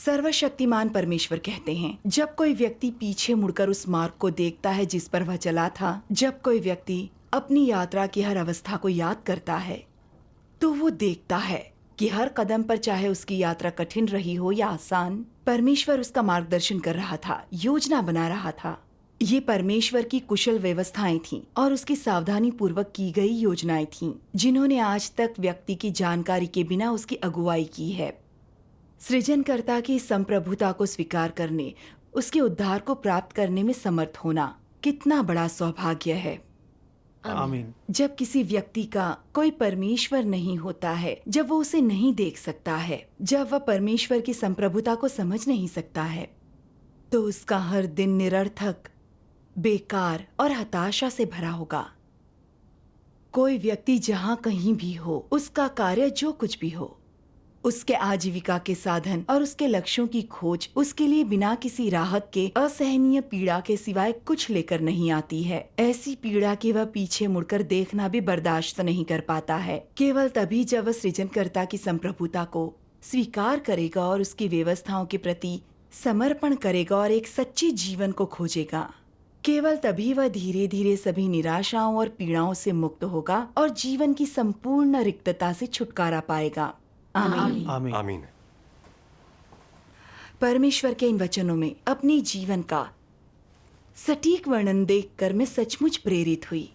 सर्वशक्तिमान परमेश्वर कहते हैं, जब कोई व्यक्ति पीछे मुड़कर उस मार्ग को देखता है जिस पर वह चला था, जब कोई व्यक्ति अपनी यात्रा की हर अवस्था को याद करता है, तो वो देखता है कि हर कदम पर, चाहे उसकी यात्रा कठिन रही हो या आसान, परमेश्वर उसका मार्गदर्शन कर रहा था, योजना बना रहा था। ये परमेश्वर की कुशल व्यवस्थाएं थीं और उसकी सावधानी पूर्वक की गई योजनाएं थीं, जिन्होंने आज तक व्यक्ति की जानकारी के बिना उसकी अगुवाई की है। सृजनकर्ता की संप्रभुता को स्वीकार करने, उसके उद्धार को प्राप्त करने में समर्थ होना कितना बड़ा सौभाग्य है। आमीन। जब किसी व्यक्ति का कोई परमेश्वर नहीं होता है, जब वो उसे नहीं देख सकता है, जब वह परमेश्वर की संप्रभुता को समझ नहीं सकता है, तो उसका हर दिन निरर्थक, बेकार और हताशा से भरा होगा। कोई व्यक्ति जहां कहीं भी हो, उसका कार्य जो कुछ भी हो, उसके आजीविका के साधन और उसके लक्ष्यों की खोज उसके लिए बिना किसी राहत के असहनीय पीड़ा के सिवाय कुछ लेकर नहीं आती है। ऐसी पीड़ा कि वह पीछे मुड़कर देखना भी बर्दाश्त नहीं कर पाता है। केवल तभी जब वह सृजनकर्ता की संप्रभुता को स्वीकार करेगा और उसकी व्यवस्थाओं के प्रति समर्पण करेगा और एक सच्चे जीवन को खोजेगा, केवल तभी वह धीरे धीरे सभी निराशाओं और पीड़ाओं से मुक्त होगा और जीवन की संपूर्ण रिक्तता से छुटकारा पाएगा। आमीन। आमीन। आमीन। परमेश्वर के इन वचनों में अपनी जीवन का सटीक वर्णन देखकर मैं सचमुच प्रेरित हुई।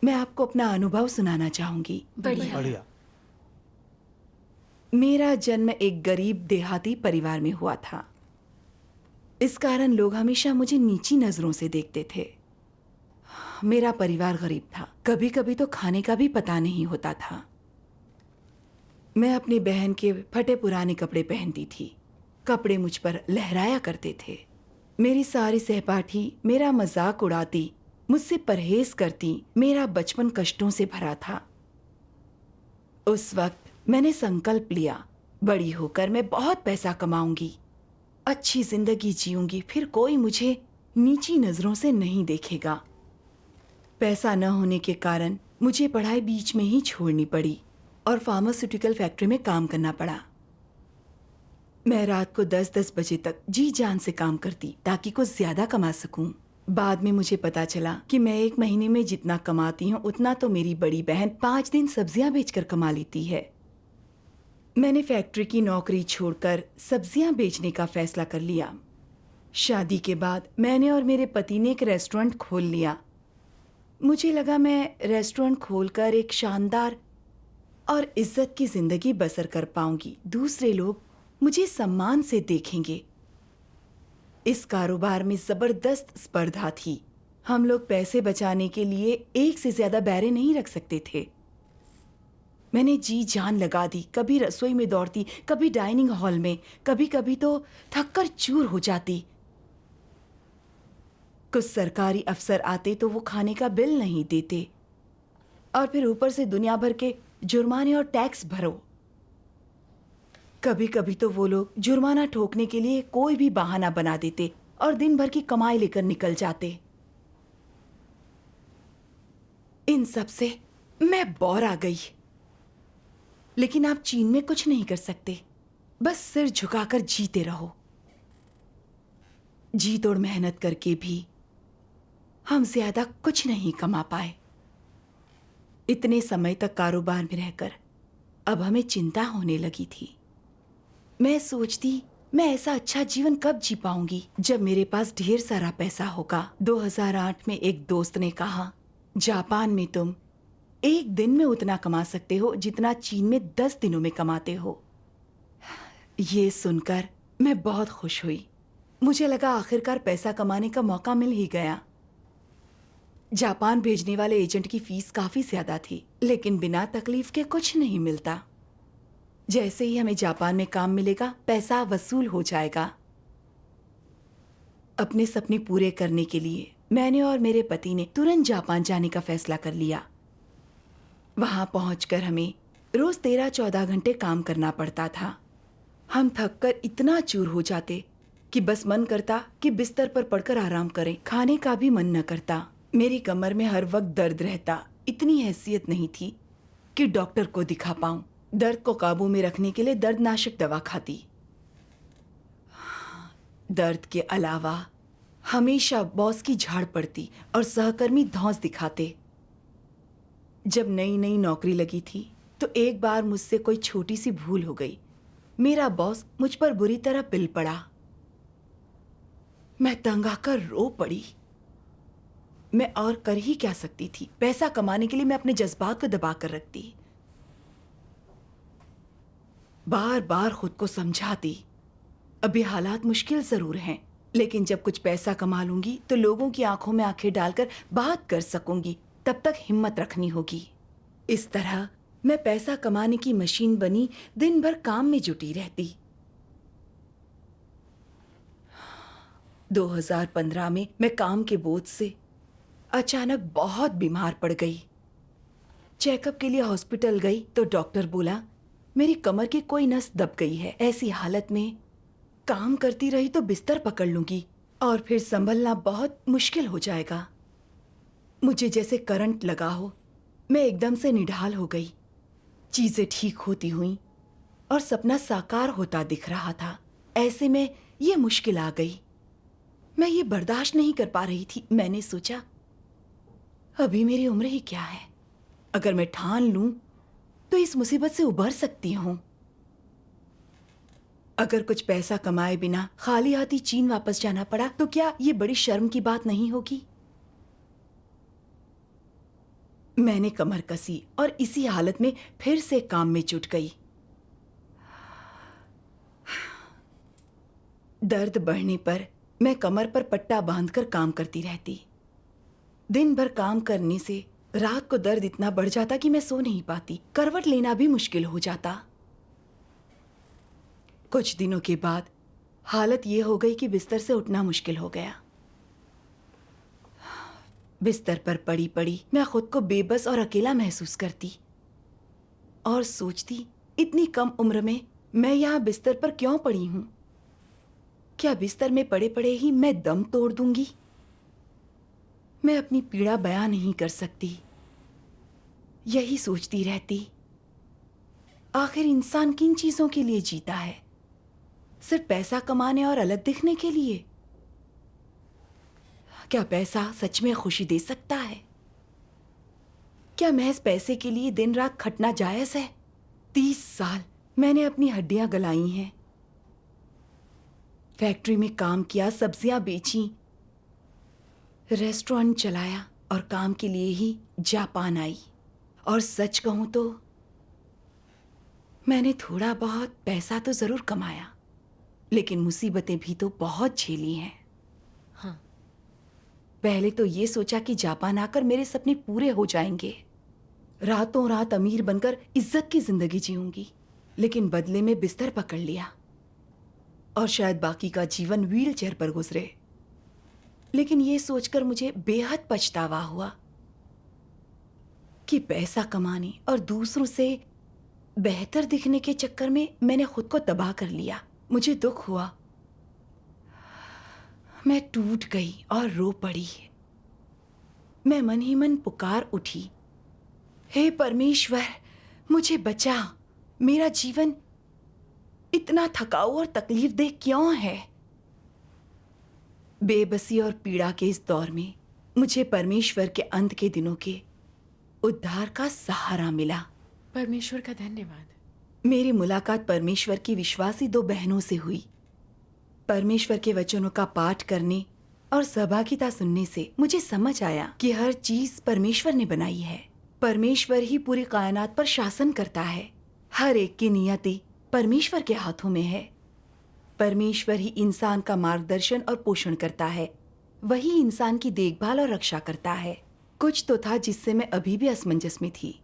मैं आपको अपना अनुभव सुनाना चाहूंगी। बढ़िया। मेरा जन्म एक गरीब देहाती परिवार में हुआ था। इस कारण लोग हमेशा मुझे नीची नजरों से देखते थे। मेरा परिवार गरीब था, कभी कभी तो खाने का भी पता नहीं होता था। मैं अपनी बहन के फटे पुराने कपड़े पहनती थी। कपड़े मुझ पर लहराया करते थे। मेरी सारी सहपाठी मेरा मजाक उड़ाती, मुझसे परहेज करती। मेरा बचपन कष्टों से भरा था। उस वक्त मैंने संकल्प लिया, बड़ी होकर मैं बहुत पैसा कमाऊंगी, अच्छी जिंदगी जीऊंगी, फिर कोई मुझे नीची नजरों से नहीं देखेगा। पैसा न होने के कारण मुझे पढ़ाई बीच में ही छोड़नी पड़ी और फार्मास्यूटिकल फैक्ट्री में काम करना पड़ा। मैं रात को 10-10 बजे तक जी जान से काम करती ताकि कुछ ज्यादा कमा सकूं। बाद में मुझे पता चला कि मैं एक महीने में जितना कमाती हूँ उतना तो मेरी बड़ी बहन 5 दिन सब्जियां बेचकर कमा लेती है। मैंने फैक्ट्री की नौकरी छोड़कर सब्जियां बेचने का फैसला कर लिया। शादी के बाद मैंने और मेरे पति ने एक रेस्टोरेंट खोल लिया। मुझे लगा मैं रेस्टोरेंट खोलकर एक शानदार और इज्जत की जिंदगी बसर कर पाऊंगी। दूसरे लोग मुझे सम्मान से देखेंगे। इस कारोबार में जबरदस्त स्पर्धा थी। हम लोग पैसे बचाने के लिए एक से ज्यादा बैरे नहीं रख सकते थे। मैंने जी जान लगा दी। कभी रसोई में दौड़ती, कभी डाइनिंग हॉल में, कभी कभी तो थककर चूर हो जाती। कुछ सरकारी अफसर आते तो वो खाने का बिल नहीं देते और फिर ऊपर से दुनिया भर के जुर्माने और टैक्स भरो। कभी कभी तो वो लोग जुर्माना ठोकने के लिए कोई भी बहाना बना देते और दिन भर की कमाई लेकर निकल जाते। इन सब से मैं बौर आ गई। लेकिन आप चीन में कुछ नहीं कर सकते, बस सिर झुकाकर जीते रहो। जी तोड़ मेहनत करके भी हम ज्यादा कुछ नहीं कमा पाए। इतने समय तक कारोबार में रहकर अब हमें चिंता होने लगी थी। मैं सोचती मैं ऐसा अच्छा जीवन कब जी पाऊंगी जब मेरे पास ढेर सारा पैसा होगा। 2008 में एक दोस्त ने कहा, जापान में तुम एक दिन में उतना कमा सकते हो जितना चीन में 10 दिनों में कमाते हो। ये सुनकर मैं बहुत खुश हुई। मुझे लगा आखिरकार पैसा कमाने का मौका मिल ही गया। जापान भेजने वाले एजेंट की फीस काफी ज्यादा थी, लेकिन बिना तकलीफ के कुछ नहीं मिलता। जैसे ही हमें जापान में काम मिलेगा, पैसा वसूल हो जाएगा। अपने सपने पूरे करने के लिए मैंने और मेरे पति ने तुरंत जापान जाने का फैसला कर लिया। वहां पहुंचकर हमें रोज 13-14 घंटे काम करना पड़ता था। हम थककर इतना चूर हो जाते कि बस मन करता कि बिस्तर पर पड़कर आराम करें। खाने का भी मन न करता। मेरी कमर में हर वक्त दर्द रहता। इतनी हैसियत नहीं थी कि डॉक्टर को दिखा पाऊं। दर्द को काबू में रखने के लिए दर्दनाशक दवा खाती। दर्द के अलावा हमेशा बॉस की झाड़ पड़ती और सहकर्मी धौंस दिखाते। जब नई नई नौकरी लगी थी तो एक बार मुझसे कोई छोटी सी भूल हो गई। मेरा बॉस मुझ पर बुरी तरह पिल पड़ा। मैं तंग आकर रो पड़ी। मैं और कर ही क्या सकती थी। पैसा कमाने के लिए मैं अपने जज्बात को दबा कर रखती। बार बार खुद को समझाती, अभी हालात मुश्किल जरूर हैं, लेकिन जब कुछ पैसा कमा लूंगी तो लोगों की आंखों में आंखें डालकर बात कर सकूंगी। तब तक हिम्मत रखनी होगी। इस तरह मैं पैसा कमाने की मशीन बनी, दिन भर काम में जुटी रहती। 2015 में मैं काम के बोझ से अचानक बहुत बीमार पड़ गई। चेकअप के लिए हॉस्पिटल गई तो डॉक्टर बोला मेरी कमर की कोई नस दब गई है। ऐसी हालत में काम करती रही तो बिस्तर पकड़ लूंगी और फिर संभलना बहुत मुश्किल हो जाएगा। मुझे जैसे करंट लगा हो। मैं एकदम से निढाल हो गई। चीजें ठीक होती हुई और सपना साकार होता दिख रहा था। ऐसे में ये मुश्किल आ गई। मैं ये बर्दाश्त नहीं कर पा रही थी। मैंने सोचा अभी मेरी उम्र ही क्या है, अगर मैं ठान लूं तो इस मुसीबत से उबर सकती हूं। अगर कुछ पैसा कमाए बिना खाली हाथी चीन वापस जाना पड़ा तो क्या ये बड़ी शर्म की बात नहीं होगी। मैंने कमर कसी और इसी हालत में फिर से काम में जुट गई। दर्द बढ़ने पर मैं कमर पर पट्टा बांधकर काम करती रहती। दिन भर काम करने से रात को दर्द इतना बढ़ जाता कि मैं सो नहीं पाती। करवट लेना भी मुश्किल हो जाता। कुछ दिनों के बाद हालत ये हो गई कि बिस्तर से उठना मुश्किल हो गया। बिस्तर पर पड़ी पड़ी मैं खुद को बेबस और अकेला महसूस करती और सोचती इतनी कम उम्र में मैं यहाँ बिस्तर पर क्यों पड़ी हूं। क्या बिस्तर में पड़े पड़े ही मैं दम तोड़ दूंगी। मैं अपनी पीड़ा बयां नहीं कर सकती। यही सोचती रहती आखिर इंसान किन चीजों के लिए जीता है। सिर्फ पैसा कमाने और अलग दिखने के लिए? क्या पैसा सच में खुशी दे सकता है? क्या महज पैसे के लिए दिन रात खटना जायज है? 30 साल मैंने अपनी हड्डियां गलाई हैं। फैक्ट्री में काम किया, सब्जियां बेची, रेस्टोरेंट चलाया और काम के लिए ही जापान आई। और सच कहूं तो मैंने थोड़ा बहुत पैसा तो जरूर कमाया, लेकिन मुसीबतें भी तो बहुत झेली हैं। हाँ। पहले तो ये सोचा कि जापान आकर मेरे सपने पूरे हो जाएंगे। रातों रात अमीर बनकर इज्जत की जिंदगी जीऊंगी, लेकिन बदले में बिस्तर पकड़ लिया और शायद बाकी का जीवन व्हील चेयर पर गुजरे। लेकिन ये सोचकर मुझे बेहद पछतावा हुआ कि पैसा कमाने और दूसरों से बेहतर दिखने के चक्कर में मैंने खुद को तबाह कर लिया। मुझे दुख हुआ। मैं टूट गई और रो पड़ी। मैं मन ही मन पुकार उठी, हे परमेश्वर मुझे बचा। मेरा जीवन इतना थकाऊ और तकलीफ दे क्यों है? बेबसी और पीड़ा के इस दौर में मुझे परमेश्वर के अंत के दिनों के उद्धार का सहारा मिला। परमेश्वर का धन्यवाद। मेरी मुलाकात परमेश्वर की विश्वासी 2 बहनों से हुई। परमेश्वर के वचनों का पाठ करने और सहभागिता सुनने से मुझे समझ आया कि हर चीज परमेश्वर ने बनाई है। परमेश्वर ही पूरी कायनात पर शासन करता है। हर एक की नियति परमेश्वर के हाथों में है। परमेश्वर ही इंसान का मार्गदर्शन और पोषण करता है। वही इंसान की देखभाल और रक्षा करता है। कुछ तो था जिससे मैं अभी भी असमंजस में थी।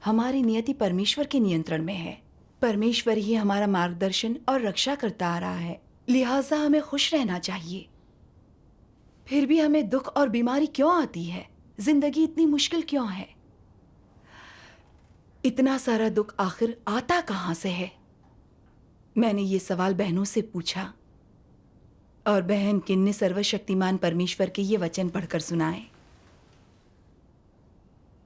हमारी नियति परमेश्वर के नियंत्रण में है। परमेश्वर ही हमारा मार्गदर्शन और रक्षा करता आ रहा है, लिहाजा हमें खुश रहना चाहिए। फिर भी हमें दुख और बीमारी क्यों आती है? जिंदगी इतनी मुश्किल क्यों है? इतना सारा दुख आखिर आता कहां से है? मैंने ये सवाल बहनों से पूछा और बहन किन ने सर्वशक्तिमान परमेश्वर के ये वचन पढ़कर सुनाए।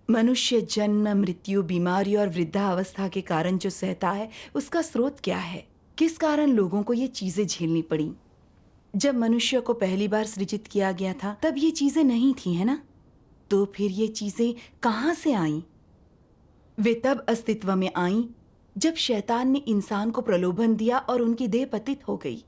मनुष्य जन्म, मृत्यु, बीमारी और वृद्धावस्था के कारण जो सहता है उसका स्रोत क्या है? किस कारण लोगों को ये चीजें झेलनी पड़ी? जब मनुष्य को पहली बार सृजित किया गया था तब ये चीजें नहीं थी, है ना? तो फिर ये चीजें कहाँ से आईं? वे तब अस्तित्व में आईं जब शैतान ने इंसान को प्रलोभन दिया और उनकी देह पतित हो गई।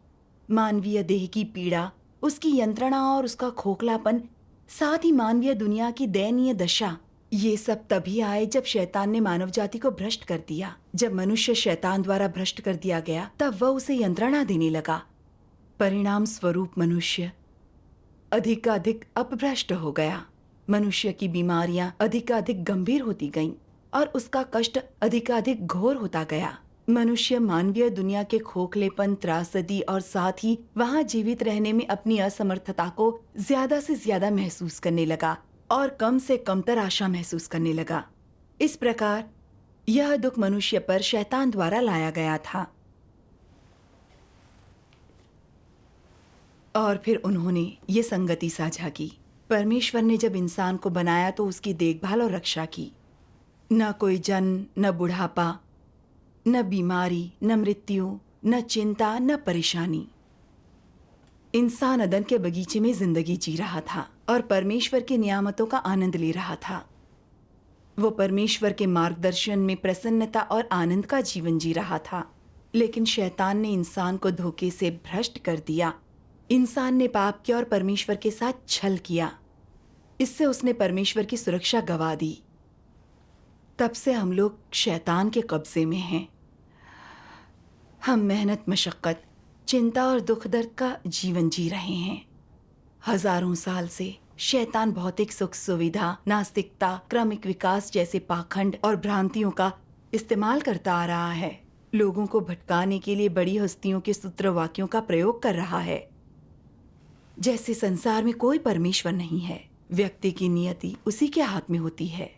मानवीय देह की पीड़ा, उसकी यंत्रणा और उसका खोखलापन, साथ ही मानवीय दुनिया की दयनीय दशा, ये सब तभी आए जब शैतान ने मानव जाति को भ्रष्ट कर दिया। जब मनुष्य शैतान द्वारा भ्रष्ट कर दिया गया तब वह उसे यंत्रणा देने लगा। परिणाम स्वरूप मनुष्य अधिकाधिक अपभ्रष्ट हो गया। मनुष्य की बीमारियां अधिकाधिक गंभीर होती गईं और उसका कष्ट अधिकाधिक घोर होता गया। मनुष्य मानवीय दुनिया के खोखलेपन, त्रासदी और साथ ही वहां जीवित रहने में अपनी असमर्थता को ज्यादा से ज्यादा महसूस करने लगा और कम से कमतर आशा महसूस करने लगा। इस प्रकार यह दुख मनुष्य पर शैतान द्वारा लाया गया था। और फिर उन्होंने ये संगति साझा की। परमेश्वर ने जब इंसान को बनाया तो उसकी देखभाल और रक्षा की। न कोई जन्म, न बुढ़ापा, न बीमारी, न मृत्यु, न चिंता, न परेशानी। इंसान अदन के बगीचे में जिंदगी जी रहा था और परमेश्वर की नियामतों का आनंद ले रहा था। वो परमेश्वर के मार्गदर्शन में प्रसन्नता और आनंद का जीवन जी रहा था। लेकिन शैतान ने इंसान को धोखे से भ्रष्ट कर दिया। इंसान ने पाप किया और परमेश्वर के साथ छल किया। इससे उसने परमेश्वर की सुरक्षा गंवा दी। तब से हम लोग शैतान के कब्जे में हैं। हम मेहनत, मशक्कत, चिंता और दुख दर्द का जीवन जी रहे हैं। हजारों साल से शैतान भौतिक सुख सुविधा, नास्तिकता, क्रमिक विकास जैसे पाखंड और भ्रांतियों का इस्तेमाल करता आ रहा है। लोगों को भटकाने के लिए बड़ी हस्तियों के सूत्र वाक्यों का प्रयोग कर रहा है, जैसे संसार में कोई परमेश्वर नहीं है। व्यक्ति की नियति उसी के हाथ में होती है।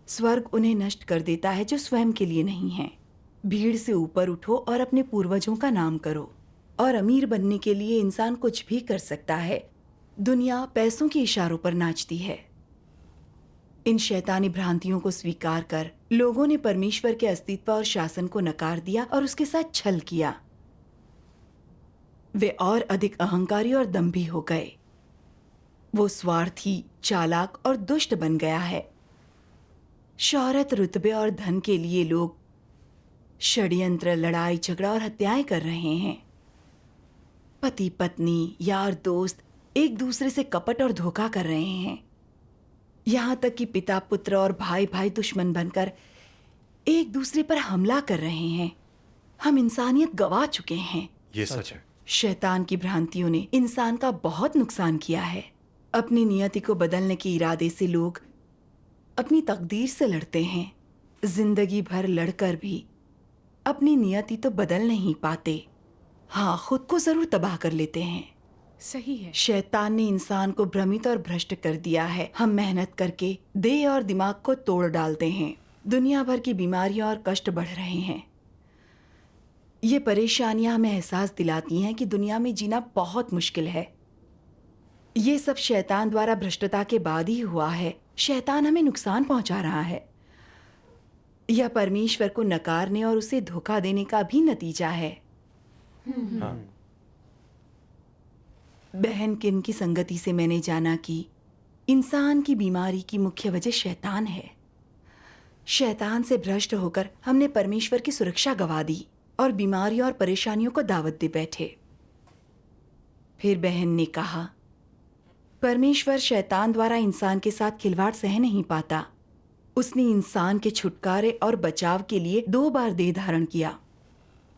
स्वर्ग उन्हें नष्ट कर देता है जो स्वयं के लिए नहीं है। भीड़ से ऊपर उठो और अपने पूर्वजों का नाम करो। और अमीर बनने के लिए इंसान कुछ भी कर सकता है। दुनिया पैसों के इशारों पर नाचती है। इन शैतानी भ्रांतियों को स्वीकार कर लोगों ने परमेश्वर के अस्तित्व और शासन को नकार दिया और उसके साथ छल किया। वे और अधिक अहंकारी और दंभी हो गए। वो स्वार्थी, चालाक और दुष्ट बन गया है। शौहरत, रुतबे और धन के लिए लोग षड्यंत्र, लड़ाई झगड़ा और हत्याएं कर रहे हैं। पति पत्नी, यार दोस्त एक दूसरे से कपट और धोखा कर रहे हैं। यहाँ तक कि पिता पुत्र और भाई भाई दुश्मन बनकर एक दूसरे पर हमला कर रहे हैं। हम इंसानियत गवा चुके हैं। ये सच है। शैतान की भ्रांतियों ने इंसान का बहुत नुकसान किया है। अपनी नियति को बदलने के इरादे से लोग अपनी तकदीर से लड़ते हैं। जिंदगी भर लड़कर भी अपनी नियति तो बदल नहीं पाते। हाँ, खुद को जरूर तबाह कर लेते हैं। सही है। शैतान ने इंसान को भ्रमित और भ्रष्ट कर दिया है। हम मेहनत करके देह और दिमाग को तोड़ डालते हैं। दुनिया भर की बीमारियां और कष्ट बढ़ रहे हैं। ये परेशानियां हमें एहसास दिलाती हैं कि दुनिया में जीना बहुत मुश्किल है। ये सब शैतान द्वारा भ्रष्टता के बाद ही हुआ है। शैतान हमें नुकसान पहुंचा रहा है। यह परमेश्वर को नकारने और उसे धोखा देने का भी नतीजा है। हाँ। बहन किन की संगति से मैंने जाना कि इंसान की बीमारी की मुख्य वजह शैतान है। शैतान से भ्रष्ट होकर हमने परमेश्वर की सुरक्षा गंवा दी और बीमारियों और परेशानियों को दावत दे बैठे। फिर बहन ने कहा, परमेश्वर शैतान द्वारा इंसान के साथ खिलवाड़ सह नहीं पाता। उसने इंसान के छुटकारे और बचाव के लिए 2 बार देह धारण किया।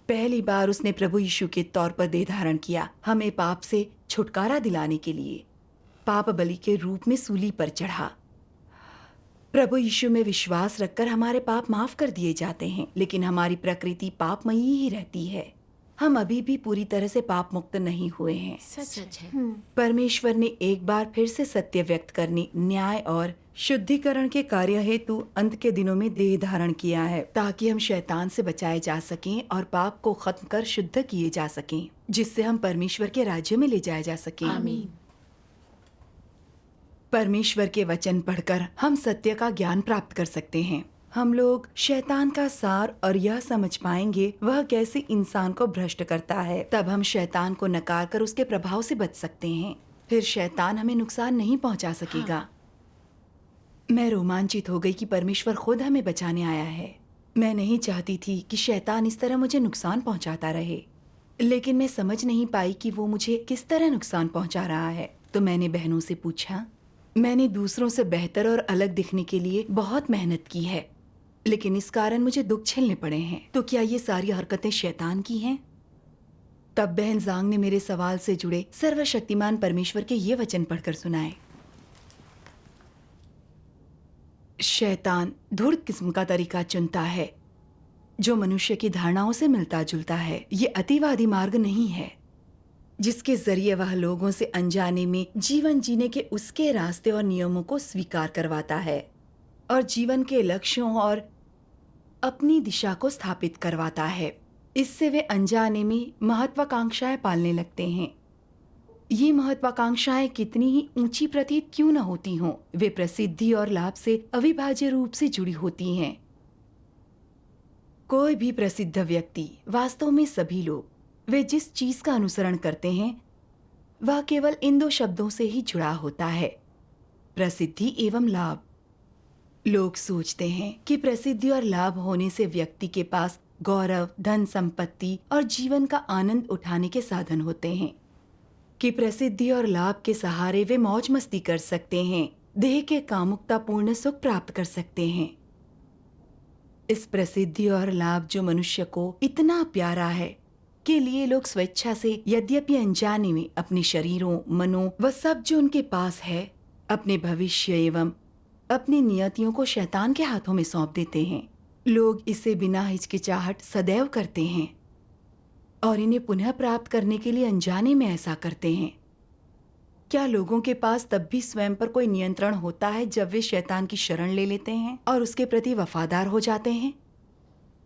पहली बार उसने प्रभु यीशु के तौर पर देह धारण किया, हमें पाप से छुटकारा दिलाने के लिए। पाप बलि के रूप में सूली पर चढ़ा। प्रभु यीशु में विश्वास रखकर हमारे पाप माफ कर दिए जाते हैं, लेकिन हमारी प्रकृति पापमयी ही रहती है। हम अभी भी पूरी तरह से पाप मुक्त नहीं हुए हैं। सच है। परमेश्वर ने एक बार फिर से सत्य व्यक्त करने, न्याय और शुद्धिकरण के कार्य हेतु अंत के दिनों में देह धारण किया है, ताकि हम शैतान से बचाए जा सकें और पाप को खत्म कर शुद्ध किए जा सकें, जिससे हम परमेश्वर के राज्य में ले जाए जा सकें। आमीन। परमेश्वर के वचन पढ़कर हम सत्य का ज्ञान प्राप्त कर सकते हैं। हम लोग शैतान का सार और यह समझ पाएंगे वह कैसे इंसान को भ्रष्ट करता है, तब हम शैतान को नकार कर उसके प्रभाव से बच सकते हैं। फिर शैतान हमें नुकसान नहीं पहुंचा सकेगा। मैं रोमांचित हो गई कि परमेश्वर खुद हमें बचाने आया है। मैं नहीं चाहती थी कि शैतान इस तरह मुझे नुकसान पहुंचाता रहे, लेकिन मैं समझ नहीं पाई कि वो मुझे किस तरह नुकसान पहुंचा रहा है। तो मैंने बहनों से पूछा। मैंने दूसरों से बेहतर और अलग दिखने के लिए बहुत मेहनत की है, लेकिन इस कारण मुझे दुख झेलने पड़े हैं। तो क्या ये सारी हरकतें शैतान की हैं? तब बहन जांग ने मेरे सवाल से जुड़े सर्वशक्तिमान परमेश्वर के ये वचन पढ़कर सुनाए। शैतान धूर्त किस्म का तरीका चुनता है जो मनुष्य की धारणाओं से मिलता जुलता है। ये अतिवादी मार्ग नहीं है जिसके जरिए वह लोगों से अनजाने में जीवन जीने के उसके रास्ते और नियमों को स्वीकार करवाता है और जीवन के लक्ष्यों और अपनी दिशा को स्थापित करवाता है। इससे वे अनजाने में महत्वाकांक्षाएं पालने लगते हैं। ये महत्वाकांक्षाएं कितनी ही ऊंची प्रतीत क्यों न होती हों, वे प्रसिद्धि और लाभ से अविभाज्य रूप से जुड़ी होती हैं। कोई भी प्रसिद्ध व्यक्ति, वास्तव में सभी लोग, वे जिस चीज का अनुसरण करते हैं वह केवल इन दो शब्दों से ही जुड़ा होता है, प्रसिद्धि एवं लाभ। लोग सोचते हैं कि प्रसिद्धि और लाभ होने से व्यक्ति के पास गौरव, धन संपत्ति और जीवन का आनंद उठाने के साधन होते हैं, कि प्रसिद्धि और लाभ के सहारे वे मौज मस्ती कर सकते हैं, देह के कामुकतापूर्ण सुख प्राप्त कर सकते हैं। इस प्रसिद्धि और लाभ जो मनुष्य को इतना प्यारा है के लिए लोग स्वेच्छा से, यद्यपि अनजाने में, अपने शरीरों, मनों व सब जो उनके पास है, अपने भविष्य एवं अपनी नियतियों को शैतान के हाथों में सौंप देते हैं। लोग इसे बिना हिचकिचाहट सदैव करते हैं और इन्हें पुनः प्राप्त करने के लिए अनजाने में ऐसा करते हैं। क्या लोगों के पास तब भी स्वयं पर कोई नियंत्रण होता है जब वे शैतान की शरण ले लेते हैं और उसके प्रति वफादार हो जाते हैं?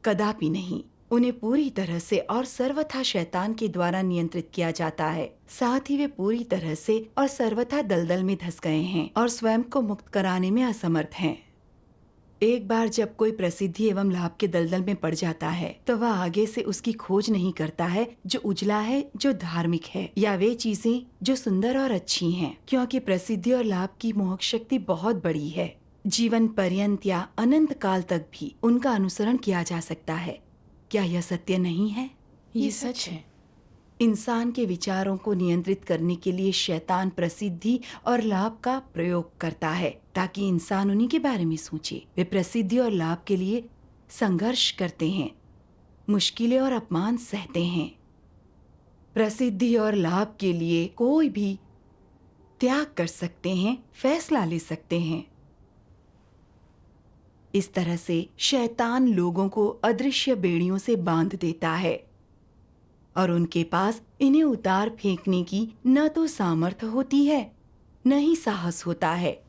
कदापि नहीं। उन्हें पूरी तरह से और सर्वथा शैतान के द्वारा नियंत्रित किया जाता है। साथ ही वे पूरी तरह से और सर्वथा दलदल में धंस गए हैं और स्वयं को मुक्त कराने में असमर्थ हैं। एक बार जब कोई प्रसिद्धि एवं लाभ के दलदल में पड़ जाता है तो वह आगे से उसकी खोज नहीं करता है जो उजला है, जो धार्मिक है, या वे चीजें जो सुंदर और अच्छी हैं, क्योंकि प्रसिद्धि और लाभ की मोहक शक्ति बहुत बड़ी है। जीवन पर्यंत या अनंत काल तक भी उनका अनुसरण किया जा सकता है। क्या यह सत्य नहीं है? ये सच है। इंसान के विचारों को नियंत्रित करने के लिए शैतान प्रसिद्धि और लाभ का प्रयोग करता है ताकि इंसान उन्हीं के बारे में सोचे। वे प्रसिद्धि और लाभ के लिए संघर्ष करते हैं, मुश्किलें और अपमान सहते हैं। प्रसिद्धि और लाभ के लिए कोई भी त्याग कर सकते हैं, फैसला ले सकते हैं। इस तरह से शैतान लोगों को अदृश्य बेड़ियों से बांध देता है और उनके पास इन्हें उतार फेंकने की न तो सामर्थ्य होती है, न ही साहस होता है।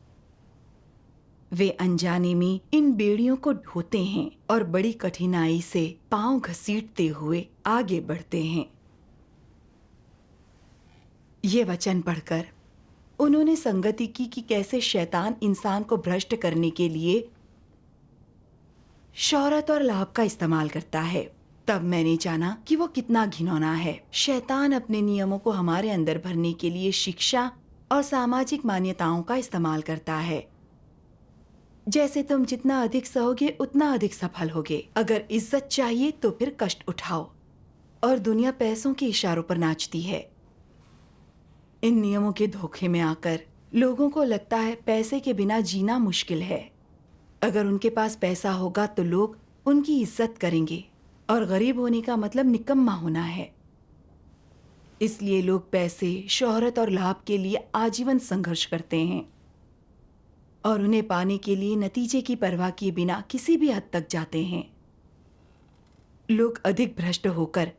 वे अनजाने में इन बेड़ियों को ढोते हैं और बड़ी कठिनाई से पांव घसीटते हुए आगे बढ़ते हैं। ये वचन पढ़कर उन्होंने संगति की कि कैसे शैतान इंसान को भ्रष्ट करने के लिए शोहरत और लाभ का इस्तेमाल करता है। तब मैंने जाना कि वो कितना घिनौना है। शैतान अपने नियमों को हमारे अंदर भरने के लिए शिक्षा और सामाजिक मान्यताओं का इस्तेमाल करता है। जैसे तुम जितना अधिक सहोगे उतना अधिक सफल होगे। अगर इज्जत चाहिए तो फिर कष्ट उठाओ। और दुनिया पैसों के इशारों पर नाचती है। इन नियमों के धोखे में आकर लोगों को लगता है पैसे के बिना जीना मुश्किल है। अगर उनके पास पैसा होगा तो लोग उनकी इज्जत करेंगे और गरीब होने का मतलब निकम्मा होना है। इसलिए लोग पैसे, शोहरत और लाभ के लिए आजीवन संघर्ष करते हैं और उन्हें पाने के लिए नतीजे की परवाह किए बिना किसी भी हद तक जाते हैं। लोग अधिक भ्रष्ट होकर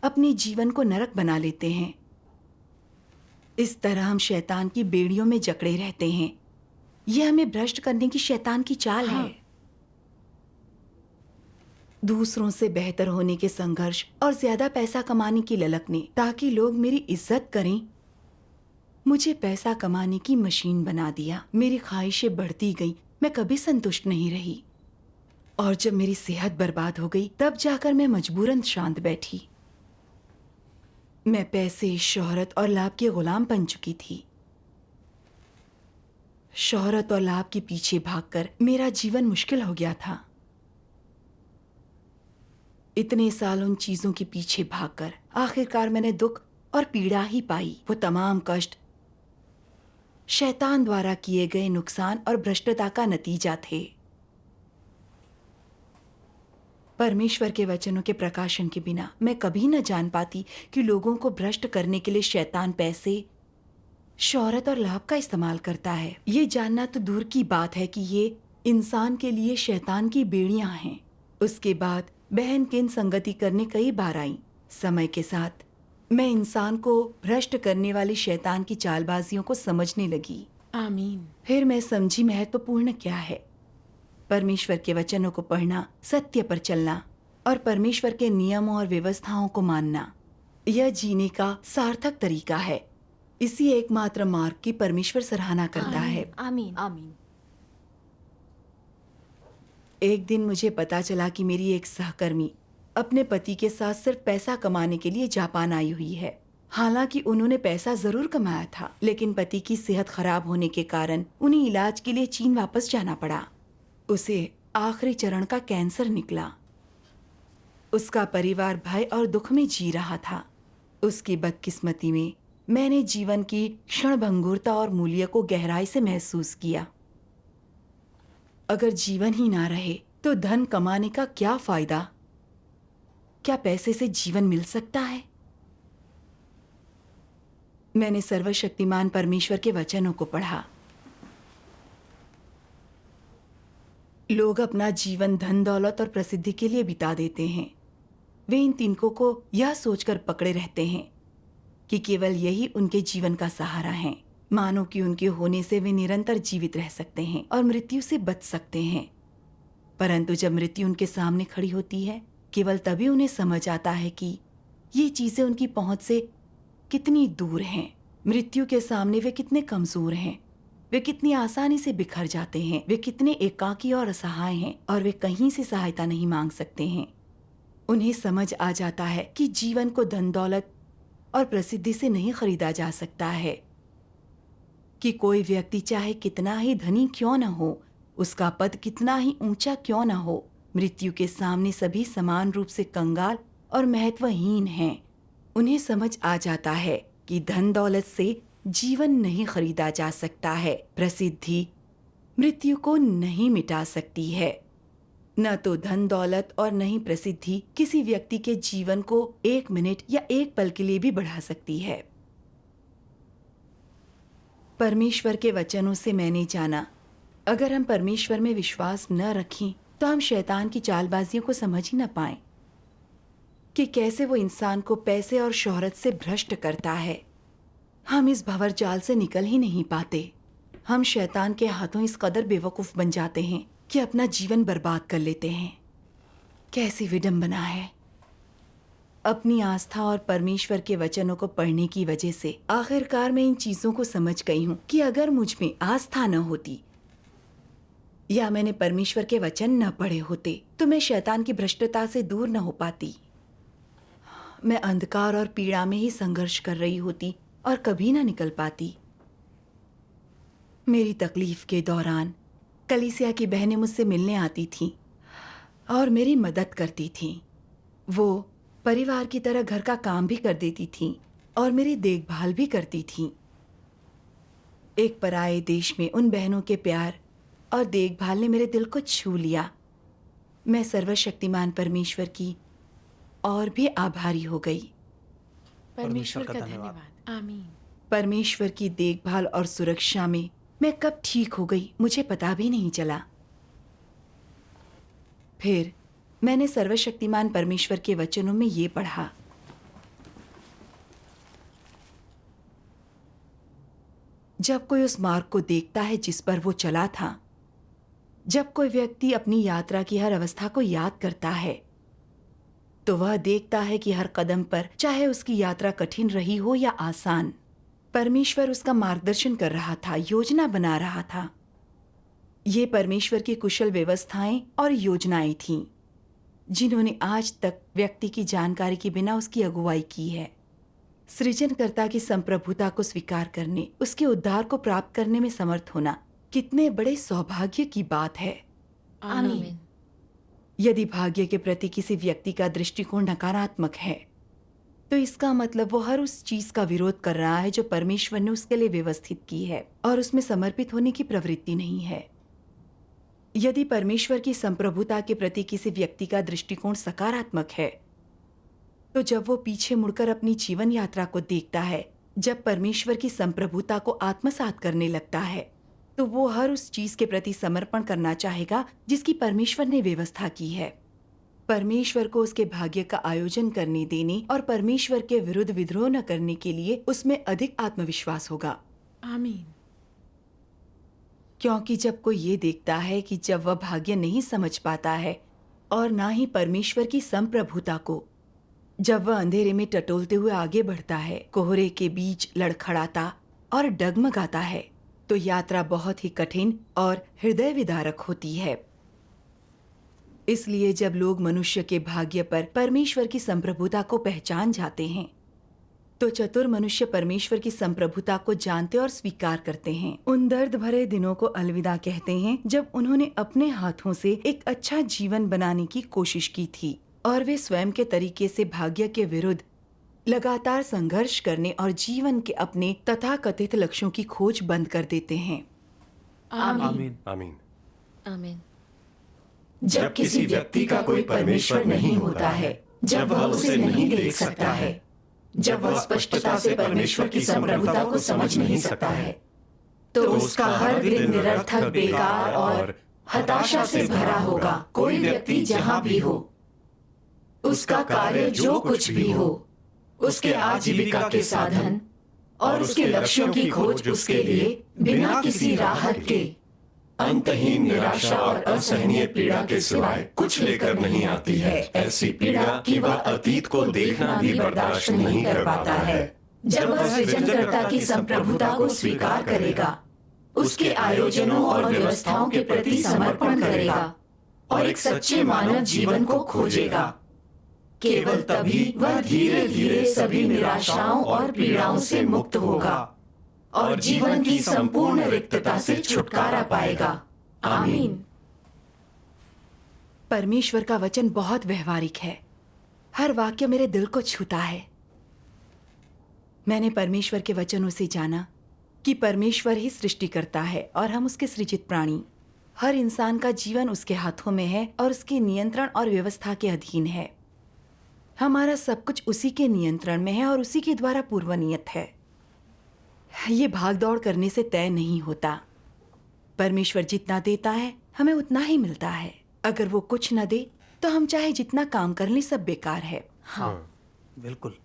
अपने जीवन को नरक बना लेते हैं। इस तरह हम शैतान की बेड़ियों में जकड़े रहते हैं। यह हमें भ्रष्ट करने की शैतान की चाल है। दूसरों से बेहतर होने के संघर्ष और ज्यादा पैसा कमाने की ललक ने, ताकि लोग मेरी इज्जत करें, मुझे पैसा कमाने की मशीन बना दिया। मेरी ख्वाहिशें बढ़ती गईं, मैं कभी संतुष्ट नहीं रही। और जब मेरी सेहत बर्बाद हो गई तब जाकर मैं मजबूरन शांत बैठी। मैं पैसे, शोहरत और लाभ के गुलाम बन चुकी थी। शोहरत और लाभ के पीछे भागकर मेरा जीवन मुश्किल हो गया था। इतने साल उन चीजों के पीछे भागकर आखिरकार मैंने दुख और पीड़ा ही पाई। वो तमाम कष्ट शैतान द्वारा किए गए नुकसान और भ्रष्टता का नतीजा थे। परमेश्वर के वचनों के प्रकाशन के बिना मैं कभी न जान पाती कि लोगों को भ्रष्ट करने के लिए शैतान पैसे, शोहरत और लाभ का इस्तेमाल करता है। ये जानना तो दूर की बात है कि ये इंसान के लिए शैतान की बेड़ियां हैं। उसके बाद बहन किन संगति करने कई बार आई। समय के साथ मैं इंसान को भ्रष्ट करने वाली शैतान की चालबाजियों को समझने लगी। आमीन। फिर मैं समझी महत्वपूर्ण क्या है। परमेश्वर के वचनों को पढ़ना, सत्य पर चलना और परमेश्वर के नियमों और व्यवस्थाओं को मानना, यह जीने का सार्थक तरीका है। इसी एकमात्र मार्ग की परमेश्वर सराहना करता है। आमीन आमीन। एक दिन मुझे पता चला कि मेरी एक सहकर्मी अपने पति के साथ सिर्फ पैसा कमाने के लिए जापान आई हुई है। हालांकि उन्होंने पैसा जरूर कमाया था, लेकिन पति की सेहत खराब होने के कारण उन्हें इलाज के लिए चीन वापस जाना पड़ा। उसे आखिरी चरण का कैंसर निकला। उसका परिवार भय और दुख में जी रहा था। उसकी बदकिस्मती में मैंने जीवन की क्षणभंगुरता और मूल्य को गहराई से महसूस किया। अगर जीवन ही ना रहे तो धन कमाने का क्या फायदा? क्या पैसे से जीवन मिल सकता है? मैंने सर्वशक्तिमान परमेश्वर के वचनों को पढ़ा। लोग अपना जीवन धन, दौलत और प्रसिद्धि के लिए बिता देते हैं। वे इन तिनकों को यह सोचकर पकड़े रहते हैं कि केवल यही उनके जीवन का सहारा है, मानो कि उनके होने से वे निरंतर जीवित रह सकते हैं और मृत्यु से बच सकते हैं। परंतु जब मृत्यु उनके सामने खड़ी होती है, केवल तभी उन्हें समझ आता है कि ये चीजें उनकी पहुंच से कितनी दूर हैं। मृत्यु के सामने वे कितने कमजोर हैं। वे कितनी आसानी से बिखर जाते हैं। वे कितने एकाकी और असहाय हैं और वे कहीं से सहायता नहीं मांग सकते हैं। उन्हें समझ आ जाता है कि जीवन को धन, दौलत और प्रसिद्धि से नहीं खरीदा जा सकता है, कि कोई व्यक्ति चाहे कितना ही धनी क्यों न हो, उसका पद कितना ही ऊंचा क्यों न हो, मृत्यु के सामने सभी समान रूप से कंगाल और महत्वहीन हैं। उन्हें समझ आ जाता है कि धन दौलत से जीवन नहीं खरीदा जा सकता है। प्रसिद्धि मृत्यु को नहीं मिटा सकती है। न तो धन दौलत और न ही प्रसिद्धि किसी व्यक्ति के जीवन को एक मिनट या एक पल के लिए भी बढ़ा सकती है। परमेश्वर के वचनों से मैंने जाना, अगर हम परमेश्वर में विश्वास न रखें तो हम शैतान की चालबाजियों को समझ ही न पाएं कि कैसे वो इंसान को पैसे और शोहरत से भ्रष्ट करता है। हम इस भंवर जाल से निकल ही नहीं पाते। हम शैतान के हाथों इस कदर बेवकूफ बन जाते हैं कि अपना जीवन बर्बाद कर लेते हैं। कैसी विडंबना है। अपनी आस्था और परमेश्वर के वचनों को पढ़ने की वजह से आखिरकार मैं इन चीजों को समझ गई हूँ कि अगर मुझ में आस्था न होती या मैंने परमेश्वर के वचन न पढ़े होते तो मैं शैतान की भ्रष्टता से दूर न हो पाती। मैं अंधकार और पीड़ा में ही संघर्ष कर रही होती और कभी न निकल पाती। मेरी तकलीफ के दौरान कलीसिया की बहनें मुझसे मिलने आती थीं और मेरी मदद करती थीं। वो परिवार की तरह घर का काम भी कर देती थीं और मेरी देखभाल भी करती थीं। एक पराये देश में उन बहनों के प्यार और देखभाल ने मेरे दिल को छू लिया। मैं सर्वशक्तिमान परमेश्वर की और भी आभारी हो गई। परमेश्वर का धन्यवाद। धन्यवाद। आमीन। परमेश्वर की देखभाल और सुरक्षा में मैं कब ठीक हो गई मुझे पता भी नहीं चला। फिर मैंने सर्वशक्तिमान परमेश्वर के वचनों में ये पढ़ा, जब कोई उस मार्ग को देखता है जिस पर वो चला था, जब कोई व्यक्ति अपनी यात्रा की हर अवस्था को याद करता है, तो वह देखता है कि हर कदम पर, चाहे उसकी यात्रा कठिन रही हो या आसान, परमेश्वर उसका मार्गदर्शन कर रहा था, योजना बना रहा था। ये परमेश्वर की कुशल व्यवस्थाएं और योजनाएं थीं, जिन्होंने आज तक व्यक्ति की जानकारी के बिना उसकी अगुवाई की है। सृजनकर्ता की संप्रभुता को स्वीकार करने, उसके उद्धार को प्राप्त करने में समर्थ होना कितने बड़े सौभाग्य की बात है। आमीन। यदि भाग्य के प्रति किसी व्यक्ति का दृष्टिकोण नकारात्मक है, तो इसका मतलब वो हर उस चीज का विरोध कर रहा है जो परमेश्वर ने उसके लिए व्यवस्थित की है और उसमें समर्पित होने की प्रवृत्ति नहीं है। यदि परमेश्वर की संप्रभुता के प्रति किसी व्यक्ति का दृष्टिकोण सकारात्मक है, तो जब वो पीछे मुड़कर अपनी जीवन यात्रा को देखता है, जब परमेश्वर की संप्रभुता को आत्मसात करने लगता है, तो वो हर उस चीज के प्रति समर्पण करना चाहेगा जिसकी परमेश्वर ने व्यवस्था की है। परमेश्वर को उसके भाग्य का आयोजन करने देने और परमेश्वर के विरुद्ध विद्रोह न करने के लिए उसमें अधिक आत्मविश्वास होगा। आमीन। क्योंकि जब कोई ये देखता है कि जब वह भाग्य नहीं समझ पाता है और ना ही परमेश्वर की संप्रभुता को, जब वह अंधेरे में टटोलते हुए आगे बढ़ता है, कोहरे के बीच लड़खड़ाता और डगमगाता है, तो यात्रा बहुत ही कठिन और हृदय विदारक होती है। इसलिए जब लोग मनुष्य के भाग्य पर परमेश्वर की संप्रभुता को पहचान जाते हैं, तो चतुर मनुष्य परमेश्वर की संप्रभुता को जानते और स्वीकार करते हैं। उन दर्द भरे दिनों को अलविदा कहते हैं जब उन्होंने अपने हाथों से एक अच्छा जीवन बनाने की कोशिश की थी और वे स्वयं के तरीके से भाग्य के विरुद्ध लगातार संघर्ष करने और जीवन के अपने तथाकथित लक्ष्यों की खोज बंद कर देते हैं। आमीन। आमीन। आमीन। जब किसी व्यक्ति का कोई परमेश्वर नहीं होता है, जब वह उसे नहीं देख सकता है, जब वह स्पष्टता से परमेश्वर की संप्रभुता को समझ नहीं सकता है, तो उसका हर दिन निरर्थक, बेकार और हताशा से भरा होगा। कोई व्यक्ति जहां भी हो, उसका कार्य जो कुछ भी हो, उसके आजीविका के साधन और उसके लक्ष्यों की खोज उसके लिए बिना किसी राहत के अंतहीन निराशा और असहनीय पीड़ा के सिवाय कुछ लेकर नहीं आती है। ऐसी पीड़ा कि वह अतीत को देखना भी बर्दाश्त नहीं कर पाता है। जब वह सृजनकर्ता की संप्रभुता को स्वीकार करेगा, उसके आयोजनों और व्यवस्थाओं के प्रति समर्पण करेगा और एक सच्चे मानव जीवन को खोजेगा, केवल तभी वह धीरे धीरे सभी निराशाओं और पीड़ाओं से मुक्त होगा और जीवन की संपूर्ण रिक्तता से छुटकारा पाएगा। आमीन। परमेश्वर का वचन बहुत व्यवहारिक है। हर वाक्य मेरे दिल को छूता है। मैंने परमेश्वर के वचनों से जाना कि परमेश्वर ही सृष्टि करता है और हम उसके सृजित प्राणी। हर इंसान का जीवन उसके हाथों में है और उसके नियंत्रण और व्यवस्था के अधीन है। हमारा सब कुछ उसी के नियंत्रण में है और उसी के द्वारा पूर्वनियत है। ये भाग दौड़ करने से तय नहीं होता। परमेश्वर जितना देता है हमें उतना ही मिलता है। अगर वो कुछ न दे तो हम चाहे जितना काम कर लें सब बेकार है। हाँ। बिल्कुल।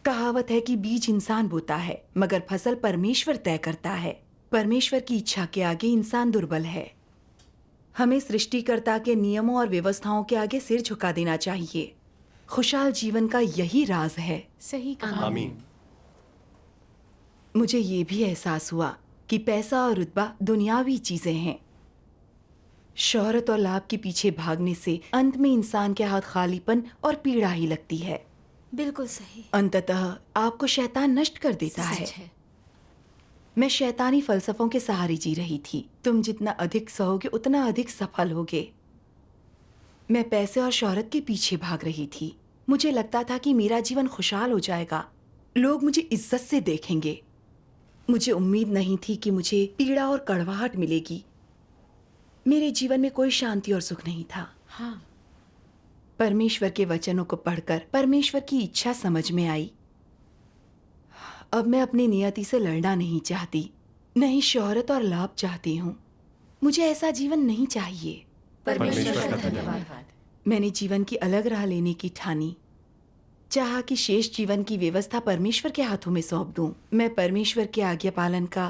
कहावत है कि बीज इंसान बोता है मगर फसल परमेश्वर तय करता है। परमेश्वर की इच्छा के आगे इंसान दुर्बल है। हमें सृष्टिकर्ता के नियमों और व्यवस्थाओं के आगे सिर झुका देना चाहिए। खुशहाल जीवन का यही राज है। सही कहा। आमीन। मुझे ये भी एहसास हुआ कि पैसा और रुतबा दुनियावी चीजें हैं। शोहरत और लाभ के पीछे भागने से अंत में इंसान के हाथ खालीपन और पीड़ा ही लगती है। बिल्कुल सही। अंततः आपको शैतान नष्ट कर देता है। सच है। मैं शैतानी फलसफों के सहारे जी रही थी। तुम जितना अधिक सहोगे उतना अधिक सफल होगे। मैं पैसे और शोहरत के पीछे भाग रही थी। मुझे लगता था कि मेरा जीवन खुशहाल हो जाएगा, लोग मुझे इज्जत से देखेंगे। मुझे उम्मीद नहीं थी कि मुझे पीड़ा और कड़वाहट मिलेगी। मेरे जीवन में कोई शांति और सुख नहीं था। हाँ। परमेश्वर के वचनों को पढ़कर परमेश्वर की इच्छा समझ में आई। अब मैं अपनी नियति से लड़ना नहीं चाहती, नहीं शोहरत और लाभ चाहती हूँ। मुझे ऐसा जीवन नहीं चाहिए। परमेश्वर का धन्यवाद। मैंने जीवन की अलग राह लेने की ठानी। चाहा कि शेष जीवन की व्यवस्था परमेश्वर के हाथों में सौंप दूं। मैं परमेश्वर के आज्ञा पालन का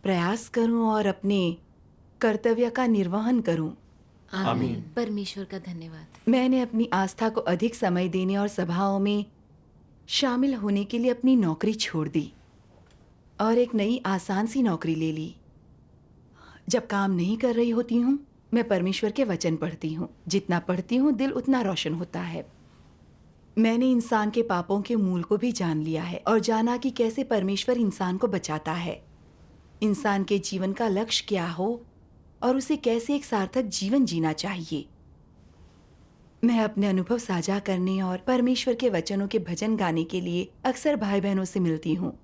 प्रयास करूं और अपने कर्तव्य का निर्वहन करूं। आमीन। परमेश्वर का धन्यवाद। मैंने अपनी आस्था को अधिक समय देने और सभाओं में शामिल होने के लिए अपनी नौकरी छोड़ दी और एक नई आसान सी नौकरी ले ली। जब काम नहीं कर रही होती हूँ मैं परमेश्वर के वचन पढ़ती हूँ। जितना पढ़ती हूँ दिल उतना रोशन होता है। मैंने इंसान के पापों के मूल को भी जान लिया है और जाना कि कैसे परमेश्वर इंसान को बचाता है, इंसान के जीवन का लक्ष्य क्या हो और उसे कैसे एक सार्थक जीवन जीना चाहिए। मैं अपने अनुभव साझा करने और परमेश्वर के वचनों के भजन गाने के लिए अक्सर भाई बहनों से मिलती हूँ।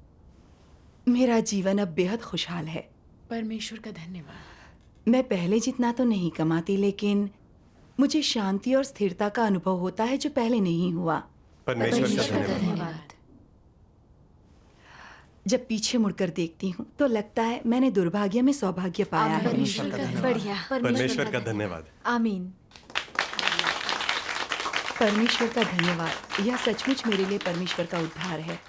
मेरा जीवन अब बेहद खुशहाल है। परमेश्वर का धन्यवाद। मैं पहले जितना तो नहीं कमाती, लेकिन मुझे शांति और स्थिरता का अनुभव होता है जो पहले नहीं हुआ। परमेश्वर का धन्यवाद। जब पीछे मुड़कर देखती हूँ तो लगता है मैंने दुर्भाग्य में सौभाग्य पाया है। परमेश्वर का धन्यवाद। बढ़िया। परमेश्वर का धन्यवाद। आमीन। परमेश्वर का धन्यवाद। यह सचमुच मेरे लिए परमेश्वर का उद्धार है।